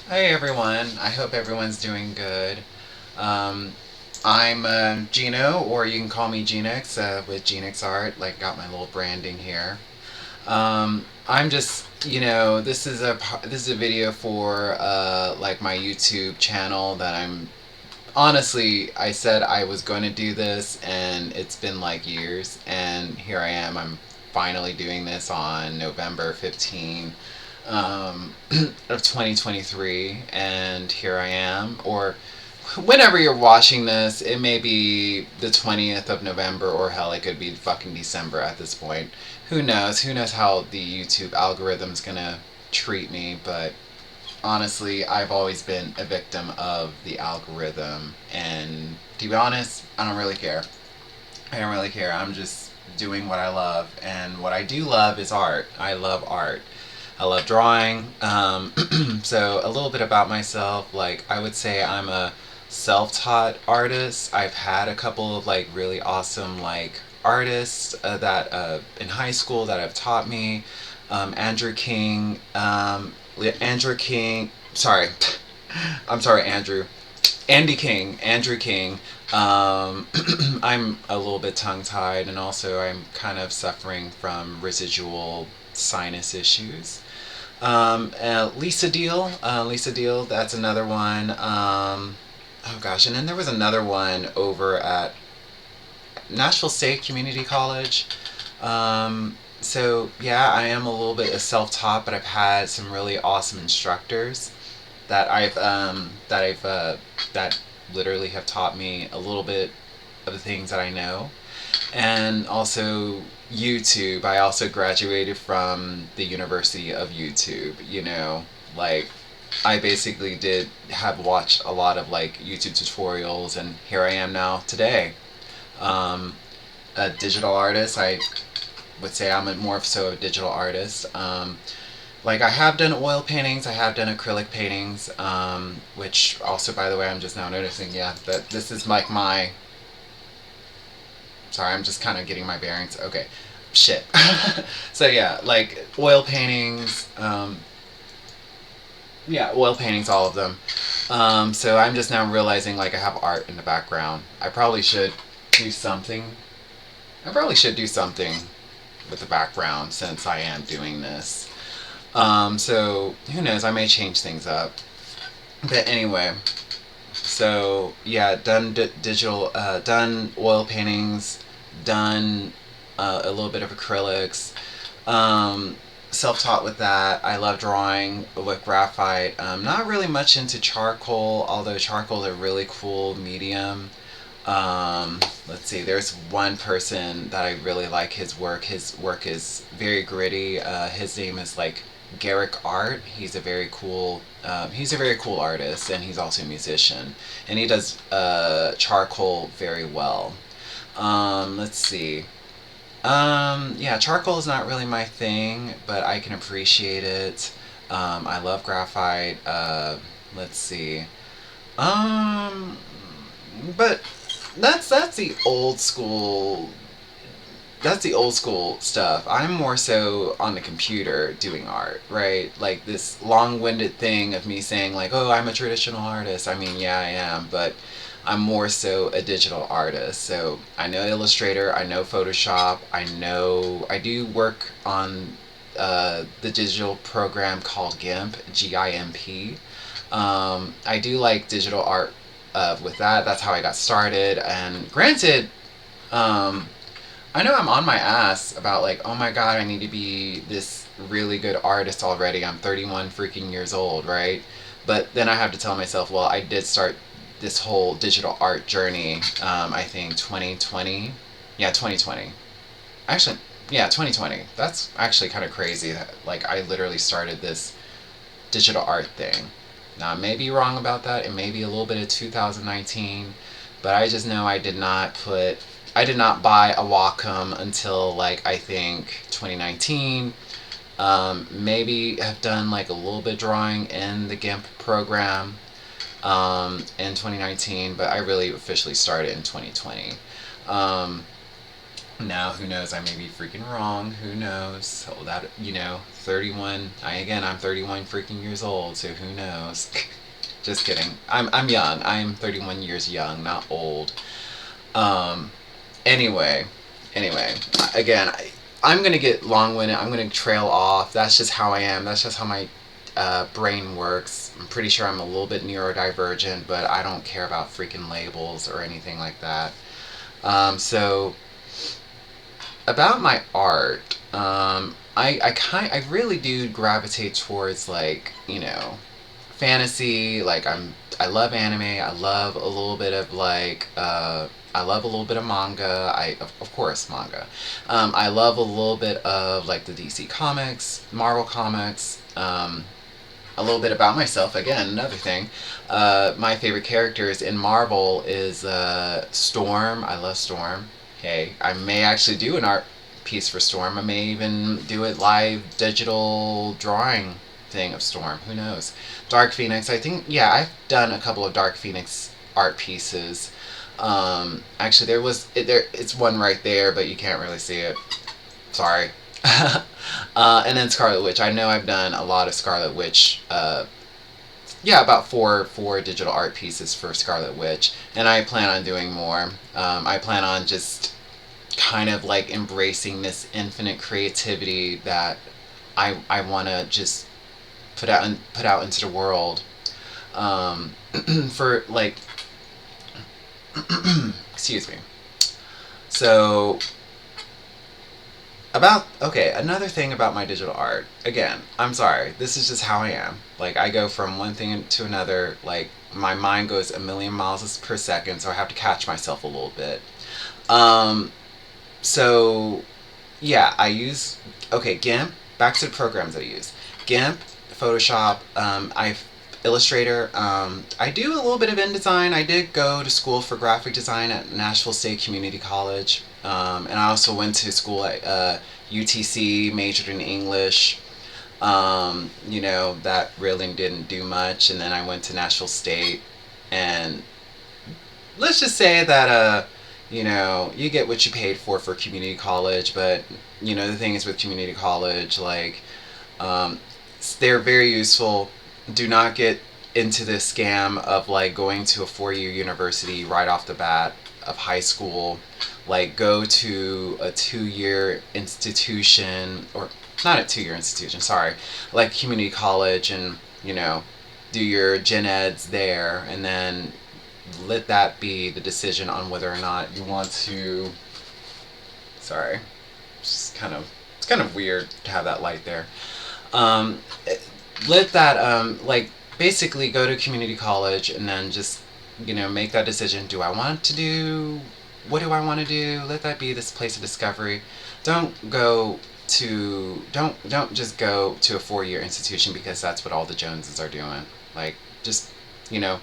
Hey everyone, I hope everyone's doing good. Um, I'm Gino, or you can call me Genix with GenixArt. Like, got my little branding here. I'm just, this is a video for like my YouTube channel that I'm honestly. I said I was going to do this, and it's been like years, and here I am. I'm finally doing this on November 15 of 2023, and here I am. Or whenever you're watching this, it may be the 20th of November, or hell, it could be fucking December at this point. Who knows? Who knows how the YouTube algorithm's gonna treat me, but honestly, I've always been a victim of the algorithm, and to be honest, I don't really care. I don't really care. I'm just doing what I love, and what I do love is art. I love art. I love drawing. So a little bit about myself. Like, I would say I'm a self-taught artist. I've had a couple of like really awesome like artists that in high school that have taught me. Andrew King. Andrew King. Sorry, I'm sorry, Andrew. Andy King, Andrew King. I'm a little bit tongue tied, and also I'm kind of suffering from residual sinus issues. Lisa Deal, that's another one. Oh gosh, and then there was another one over at Nashville State Community College. So yeah, I am a little bit self-taught, but I've had some really awesome instructors that literally have taught me a little bit of the things that I know. And also YouTube. I also graduated from the University of YouTube, like I basically did have watched a lot of like YouTube tutorials, and here I am now today. Um, a digital artist. I would say I'm more so a digital artist. Like, I have done oil paintings, I have done acrylic paintings, which also, by the way, I'm just now noticing, yeah, that this is like my. Sorry, I'm just kind of getting my bearings. Okay, shit. So yeah, like oil paintings, yeah, oil paintings, all of them. So I'm just now realizing like I have art in the background. Do something. I probably should do something with the background since I am doing this. So who knows? I may change things up. But anyway, so yeah, done oil paintings, done a little bit of acrylics. Um, Self-taught with that. I love drawing with graphite. Not really much into charcoal, although charcoal is a really cool medium. Let's see. There's one person that I really like his work. His work is very gritty. His name is like GenixArt. He's a very cool artist, and he's also a musician, and he does charcoal very well. Let's see. Yeah, charcoal is not really my thing, but I can appreciate it. I love graphite. Let's see. Um, but that's the old school. That's the old school stuff. I'm more so on the computer doing art, right? Like this long-winded thing of me saying like, "Oh, I'm a traditional artist." I mean, yeah, I am, but I'm more so a digital artist. So I know Illustrator, I know Photoshop, I do work on the digital program called GIMP, GIMP. I do like digital art with that. That's how I got started. And granted, um, I know I'm on my ass about like, oh my god, I need to be this really good artist already. I'm 31 freaking years old, right? But then I have to tell myself, well, I did start this whole digital art journey, I think 2020. Yeah, 2020. Actually, yeah, 2020. That's actually kind of crazy. Like, I literally started this digital art thing. Now, I may be wrong about that. It may be a little bit of 2019, but I just know I did not buy a Wacom until like I think 2019. Maybe have done like a little bit drawing in the GIMP program in 2019, but I really officially started in 2020. Um, Now, who knows? I may be freaking wrong. Who knows? So that, 31. I'm 31 freaking years old. So who knows? Just kidding. I'm young. I'm 31 years young, not old. Um. Anyway, again, I'm gonna get long-winded. I'm gonna trail off. That's just how I am. That's just how my brain works. I'm pretty sure I'm a little bit neurodivergent, but I don't care about freaking labels or anything like that. So about my art, I really do gravitate towards, like, fantasy. Like, I love anime. I love a little bit of, like, I love a little bit of manga. Of course, manga. I love a little bit of, like, the DC comics, Marvel comics. A little bit about myself. Again, another thing. My favorite characters in Marvel is Storm. I love Storm. Hey, I may actually do an art piece for Storm. I may even do a live digital drawing thing of Storm. Who knows? Dark Phoenix. I think, yeah, I've done a couple of Dark Phoenix art pieces. Actually, it's one right there, but you can't really see it. Sorry. And then Scarlet Witch. I know I've done a lot of Scarlet Witch. Yeah, about four digital art pieces for Scarlet Witch, and I plan on doing more. I plan on just kind of like embracing this infinite creativity that I want to just put out into the world. For like, excuse me. So another thing about my digital art. Again, I'm sorry. This is just how I am. Like, I go from one thing to another. Like, my mind goes a million miles per second, so I have to catch myself a little bit. Um, so yeah, I use GIMP. Back to the programs I use. GIMP, Photoshop. I Illustrator. I do a little bit of InDesign. I did go to school for graphic design at Nashville State Community College, and I also went to school at UTC, majored in English. That really didn't do much, and then I went to Nashville State, and let's just say that you get what you paid for community college, but the thing is with community college, like, um, they're very useful. Do not get into this scam of, like, going to a 4-year university right off the bat of high school. Like, go to a 2-year institution, or not a 2-year institution, sorry, like community college, and do your gen eds there, and then let that be the decision on whether or not you want to. Sorry, it's kind of weird to have that light there. Um, Let that like, basically go to community college, and then just make that decision. Do I want to do What do I want to do? Let that be this place of discovery. Don't just go to a 4-year institution because that's what all the Joneses are doing. Like, just, you know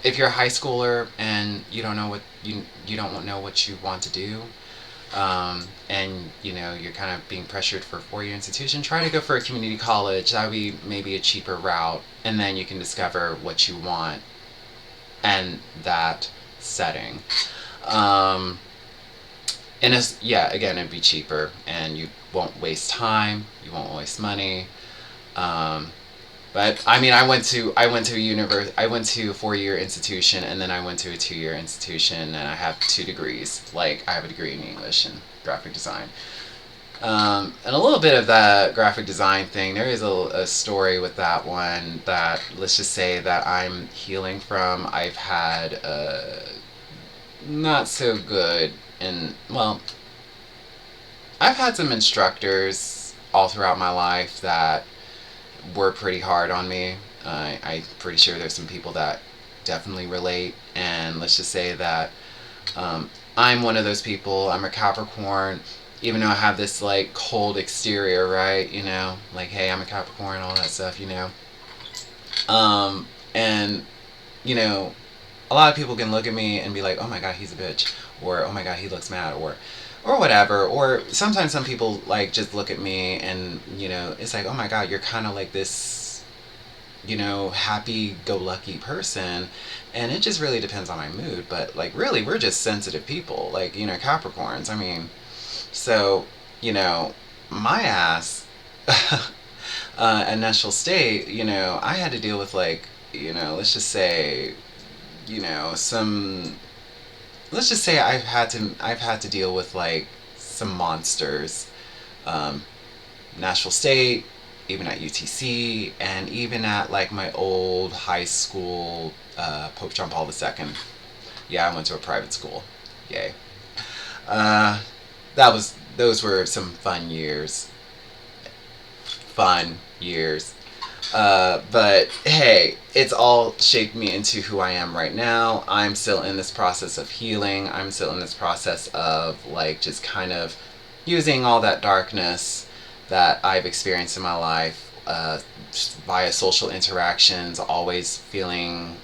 if you're a high schooler and you don't know what you want to do, and you're kind of being pressured for a 4-year institution, try to go for a community college. That would be maybe a cheaper route, and then you can discover what you want and that setting. um, and again, it'd be cheaper, and you won't waste time, you won't waste money. um, but I mean, I went to a 4-year institution, and then I went to a 2-year institution, and I have 2 degrees. Like, I have a degree in English and graphic design. And a little bit of that graphic design thing, there is a story with that one that, let's just say, that I'm healing from. I've had not so good, and, well, I've had some instructors all throughout my life that were pretty hard on me. I'm pretty sure there's some people that definitely relate, and let's just say that I'm one of those people. I'm a Capricorn, even though I have this, like, cold exterior, right? Like, hey, I'm a Capricorn, all that stuff, and a lot of people can look at me and be like, oh my god, he's a bitch, or oh my god, he looks mad, or whatever. Or sometimes some people, like, just look at me and it's like, oh my god, you're kind of like this happy-go-lucky person, and it just really depends on my mood. But like, really, we're just sensitive people, like, Capricorns. I mean, so, you know, my ass at National State, I had to deal with, like, let's just say, some. Let's just say I've had to deal with, like, some monsters. Um, Nashville State, even at UTC, and even at, like, my old high school, Pope John Paul II. Yeah, I went to a private school. Yay. Uh, those were some fun years. Fun years. But hey, it's all shaped me into who I am right now. I'm still in this process of healing. I'm still in this process of, like, just kind of using all that darkness that I've experienced in my life, via social interactions, always feeling,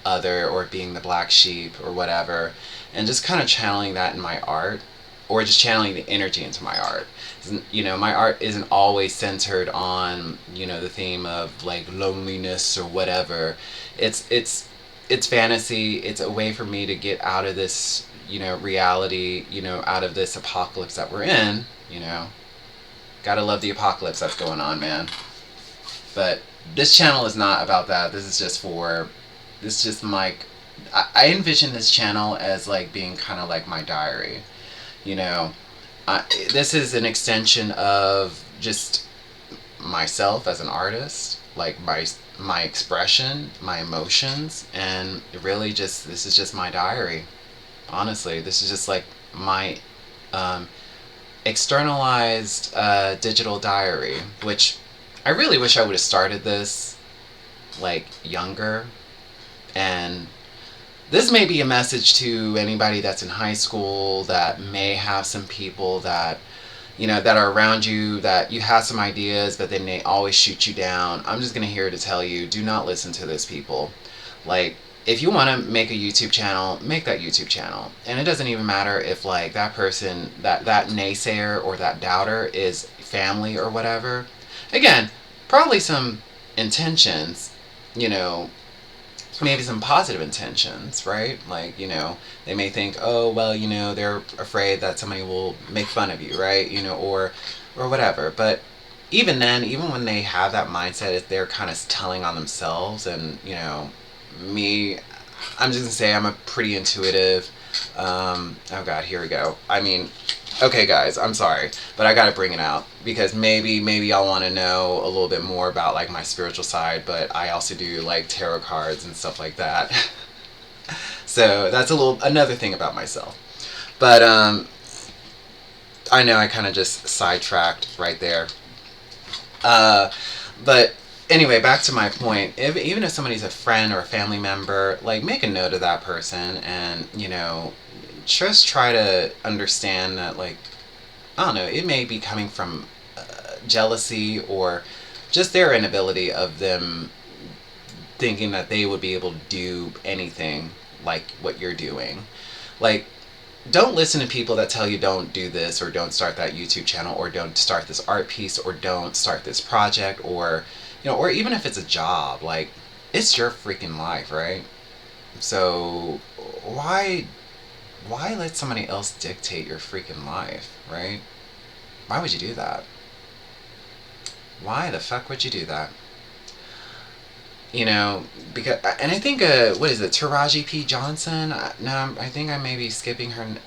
other, or being the black sheep or whatever, and just kind of channeling that in my art, or just channeling the energy into my art. My art isn't always centered on, the theme of, like, loneliness or whatever. It's fantasy. It's a way for me to get out of this, reality, out of this apocalypse that we're in. Gotta love the apocalypse that's going on, man. But this channel is not about that. This is just my, I envision this channel as, like, being kind of like my diary. You know, this is an extension of just myself as an artist, like my expression, my emotions, and really just, this is just my diary. Honestly, this is just, like, my um, externalized digital diary, which I really wish I would have started this, like, younger. And this may be a message to anybody that's in high school, that may have some people that, that are around you, that you have some ideas, but then they always shoot you down. I'm just going to here to tell you, do not listen to those people. Like, if you want to make a YouTube channel, make that YouTube channel. And it doesn't even matter if, like, that person, that naysayer or that doubter is family or whatever. Again, probably some intentions, you know, maybe some positive intentions, right? Like, they may think, oh, well, they're afraid that somebody will make fun of you, right? Or whatever. But even then, even when they have that mindset, they're kind of telling on themselves. And, me, I'm just gonna say I'm a pretty intuitive. Oh God, here we go. I mean, okay, guys, I'm sorry, but I gotta bring it out because maybe y'all want to know a little bit more about, like, my spiritual side, but I also do, like, tarot cards and stuff like that. So that's another thing about myself. But I know I kind of just sidetracked right there. But anyway, back to my point. Even if somebody's a friend or a family member, like, make a note of that person, and, just try to understand that, like, I don't know, it may be coming from jealousy, or just their inability of them thinking that they would be able to do anything like what you're doing. Like, don't listen to people that tell you don't do this, or don't start that YouTube channel, or don't start this art piece, or don't start this project, or, or even if it's a job. Like, it's your freaking life, right? So why let somebody else dictate your freaking life, right? Why would you do that? Why the fuck would you do that? Because, and I think, what is it, Taraji P. Johnson? No, I think I may be skipping her,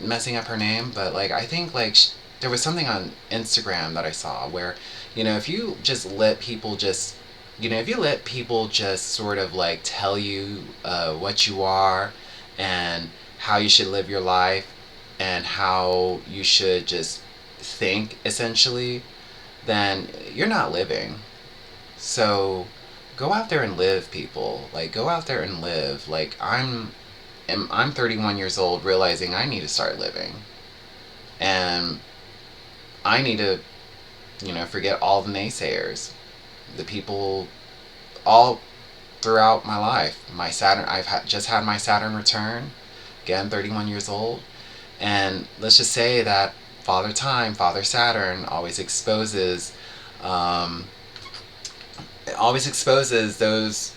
messing up her name, but, like, I think, like, there was something on Instagram that I saw where, if you just let people just, if you let people just sort of, like, tell you what you are, and how you should live your life, and how you should just think, essentially, then you're not living. So go out there and live, people. Like, go out there and live. Like, I'm 31 years old, realizing I need to start living. And I need to, forget all the naysayers. The people all throughout my life. My Saturn, just had my Saturn return. Again, 31 years old. And let's just say that Father Time, Father Saturn always exposes always exposes those,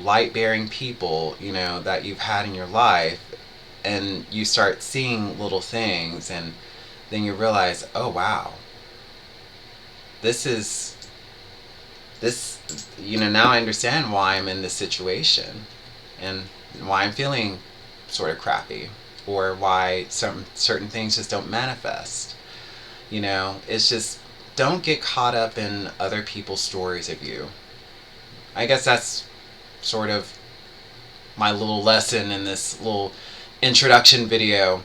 light bearing people, that you've had in your life, and you start seeing little things, and then you realize, oh wow, this is this now I understand why I'm in this situation, and why I'm feeling sort of crappy, or why certain things just don't manifest. It's just, don't get caught up in other people's stories of you. I guess that's sort of my little lesson in this little introduction video.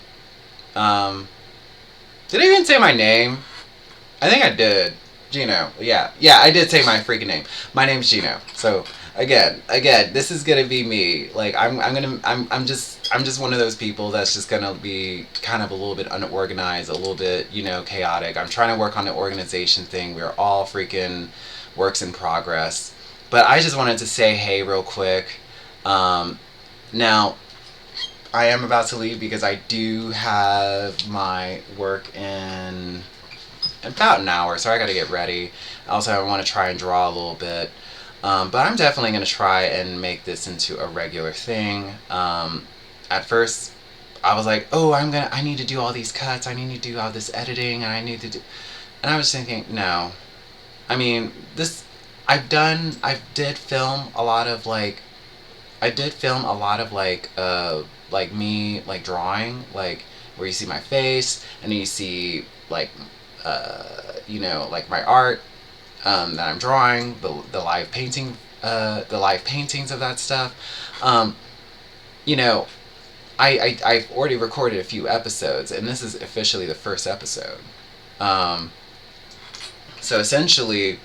Did I even say my name? I think I did. Gino. Yeah, I did say my freaking name. My name's Gino. So again, this is gonna be me. Like, I'm just one of those people that's just gonna be kind of a little bit unorganized, a little bit, chaotic. I'm trying to work on the organization thing. We're all freaking works in progress. But I just wanted to say hey real quick. Now, I am about to leave because I do have my work in about an hour, so I gotta get ready. Also, I want to try and draw a little bit. But I'm definitely going to try and make this into a regular thing. At first, I was like, oh, I need to do all these cuts, I need to do all this editing, and and I was thinking, no. I mean, I did film a lot of like me, like drawing, like where you see my face, and then you see like, like my art, that I'm drawing, the live paintings of that stuff. I've already recorded a few episodes, and this is officially the first episode. So essentially,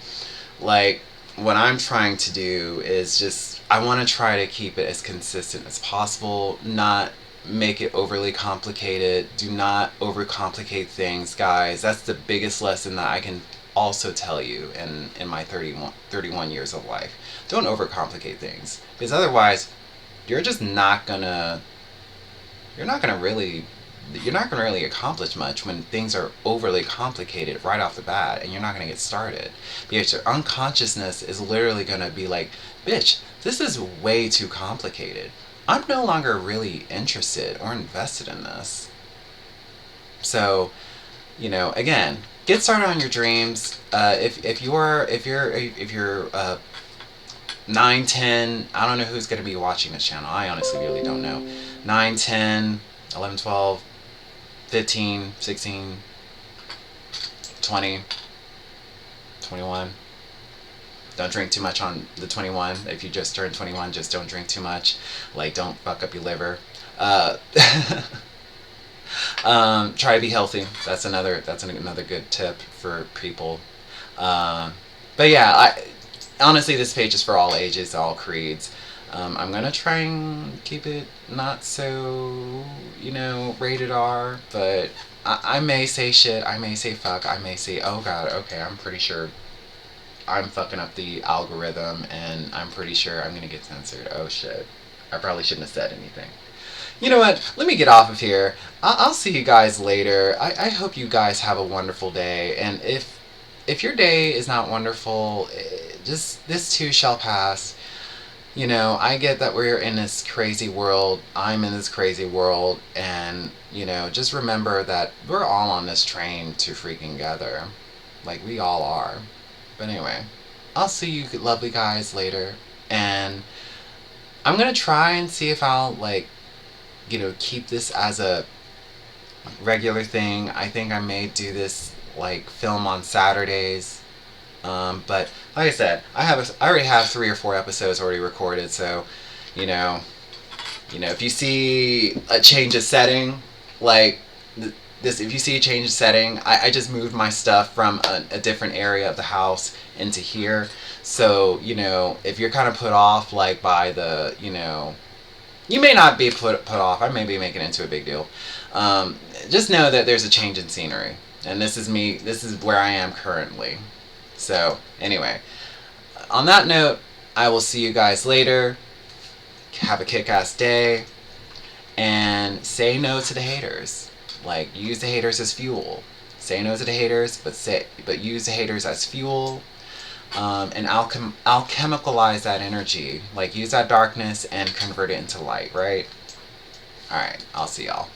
like, what I'm trying to do is just, I want to try to keep it as consistent as possible, not make it overly complicated. Do not overcomplicate things, guys. That's the biggest lesson that I can also tell you in my 31 years of life. Don't overcomplicate things, because otherwise you're not gonna really accomplish much when things are overly complicated right off the bat, and you're not gonna get started, because your unconsciousness is literally gonna be like, bitch, this is way too complicated. I'm no longer really interested or invested in this. So, again, get started on your dreams. If you're 9, 10, I don't know who's going to be watching this channel. I honestly really don't know. 9, 10, 11, 12, 15, 16, 20, 21. Don't drink too much on the 21. If you just turned 21, just don't drink too much. Like, don't fuck up your liver. Try to be healthy. That's another good tip for people. But yeah, honestly, this page is for all ages, all creeds. I'm gonna try and keep it not so, rated R, but I may say shit, I may say fuck, I may say, oh god, okay, I'm pretty sure I'm fucking up the algorithm, and I'm pretty sure I'm gonna get censored. Oh shit, I probably shouldn't have said anything. You know what? Let me get off of here. I'll see you guys later. I hope you guys have a wonderful day. And if your day is not wonderful, just this too shall pass. I get that we're in this crazy world. I'm in this crazy world. And, just remember that we're all on this train to freaking gather. Like, we all are. But anyway, I'll see you lovely guys later. And I'm going to try and see if I'll, keep this as a regular thing. I think I may do this, film on Saturdays. But like I said, I already have 3 or 4 episodes already recorded. So, if you see a change of setting, if you see a change of setting, I just moved my stuff from a different area of the house into here. So, if you're kind of put off, by the, you may not be put off. I may be making it into a big deal. Just know that there's a change in scenery. And this is me. This is where I am currently. So, anyway. On that note, I will see you guys later. Have a kick-ass day. And say no to the haters. Use the haters as fuel. Say no to the haters, but use the haters as fuel. and alchemicalize that energy. Like use that darkness and convert it into light, right? Alright, I'll see y'all.